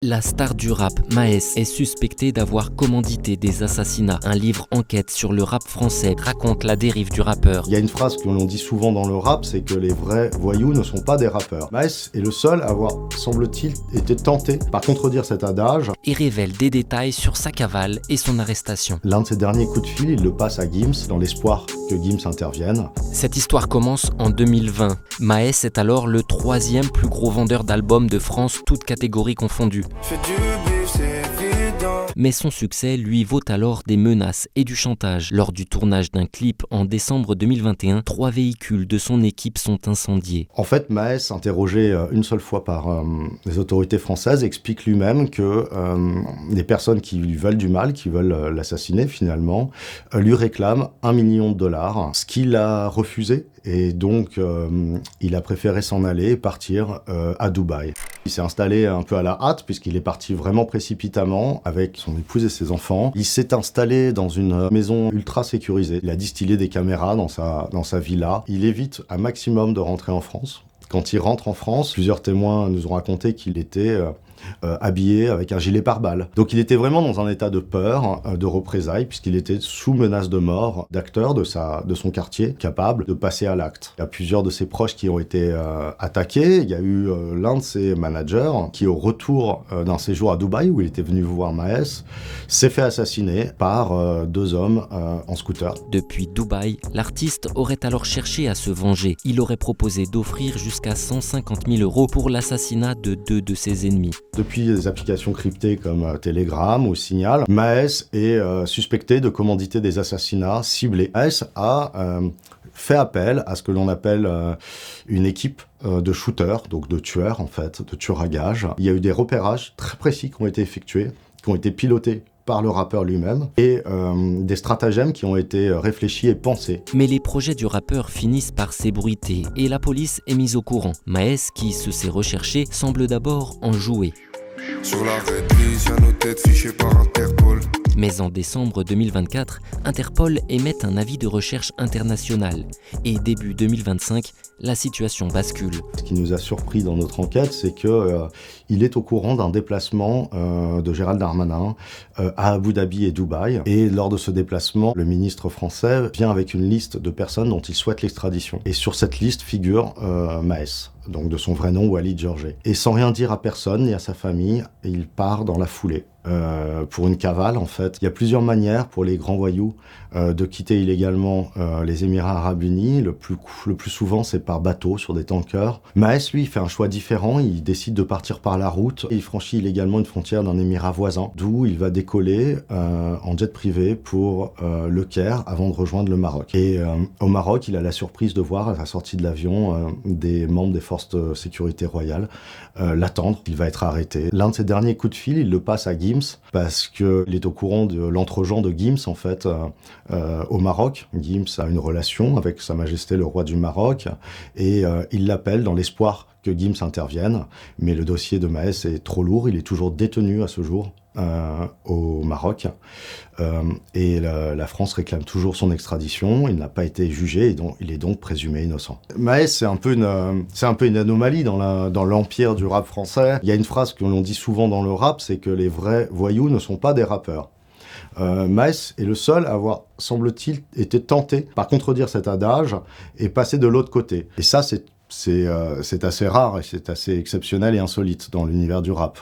La star du rap, Maes, est suspectée d'avoir commandité des assassinats. Un livre enquête sur le rap français raconte la dérive du rappeur. Il y a une phrase que l'on dit souvent dans le rap, c'est que les vrais voyous ne sont pas des rappeurs. Maes est le seul à avoir, semble-t-il, été tenté par contredire cet adage. Et révèle des détails sur sa cavale et son arrestation. L'un de ses derniers coups de fil, il le passe à Gims, dans l'espoir que Gims intervienne. Cette histoire commence en 2020. Maes est alors le 3e plus gros vendeur d'albums de France, toutes catégories confondues. Mais son succès lui vaut alors des menaces et du chantage. Lors du tournage d'un clip en décembre 2021, 3 véhicules de son équipe sont incendiés. En fait, Maes, interrogé une seule fois par les autorités françaises, explique lui-même que les personnes qui lui veulent du mal, qui veulent l'assassiner finalement, lui réclament $1 million, ce qu'il a refusé. Et donc, il a préféré s'en aller et partir à Dubaï. Il s'est installé un peu à la hâte, puisqu'il est parti vraiment précipitamment avec son épouse et ses enfants. Il s'est installé dans une maison ultra sécurisée. Il a distillé des caméras dans sa villa. Il évite un maximum de rentrer en France. Quand il rentre en France, plusieurs témoins nous ont raconté qu'il était habillé avec un gilet pare-balles. Donc il était vraiment dans un état de peur, de représailles, puisqu'il était sous menace de mort d'acteurs de son quartier, capable de passer à l'acte. Il y a plusieurs de ses proches qui ont été attaqués. Il y a eu l'un de ses managers qui, au retour d'un séjour à Dubaï, où il était venu voir Maes, s'est fait assassiner par 2 hommes en scooter. Depuis Dubaï, l'artiste aurait alors cherché à se venger. Il aurait proposé d'offrir jusqu'à 150 000 € pour l'assassinat de 2 de ses ennemis. Depuis des applications cryptées comme Telegram ou Signal, Maes est suspecté de commanditer des assassinats ciblés. Maes a fait appel à ce que l'on appelle une équipe de shooters, donc de tueurs en fait, de tueurs à gages. Il y a eu des repérages très précis qui ont été effectués, qui ont été pilotés par le rappeur lui-même, et des stratagèmes qui ont été réfléchis et pensés. Mais les projets du rappeur finissent par s'ébruiter et la police est mise au courant. Maes, qui se sait recherché, semble d'abord en jouer. Sur la réglisse, y'a nos têtes fichées par Interpol. Mais en décembre 2024, Interpol émet un avis de recherche international. Et début 2025, la situation bascule. Ce qui nous a surpris dans notre enquête, c'est qu'il est au courant d'un déplacement de Gérald Darmanin à Abu Dhabi et Dubaï. Et lors de ce déplacement, le ministre français vient avec une liste de personnes dont il souhaite l'extradition. Et sur cette liste figure Maes, donc de son vrai nom, Walid Georget. Et sans rien dire à personne ni à sa famille, il part dans la foulée. Pour une cavale, en fait. Il y a plusieurs manières pour les grands voyous de quitter illégalement les Émirats Arabes Unis. Le plus souvent, c'est par bateau, sur des tankers. Maes, lui, il fait un choix différent. Il décide de partir par la route. Il franchit illégalement une frontière d'un émirat voisin, d'où il va décoller en jet privé pour le Caire avant de rejoindre le Maroc. Et au Maroc, il a la surprise de voir, à la sortie de l'avion, des membres des forces de sécurité royale l'attendre. Il va être arrêté. L'un de ses derniers coups de fil, il le passe à Gims, parce qu'il est au courant de l'entre-gens de Gims, en fait, au Maroc. Gims a une relation avec Sa Majesté le roi du Maroc, et il l'appelle dans l'espoir que Gims intervienne. Mais le dossier de Maes est trop lourd, il est toujours détenu à ce jour au Maroc. Et la France réclame toujours son extradition. Il n'a pas été jugé et donc il est donc présumé innocent. Maes, c'est un peu une anomalie dans l'empire du rap français. Il y a une phrase que l'on dit souvent dans le rap, c'est que les vrais voyous ne sont pas des rappeurs. Maes est le seul à avoir, semble-t-il, été tenté par contredire cet adage et passer de l'autre côté. Et ça, c'est assez rare et c'est assez exceptionnel et insolite dans l'univers du rap.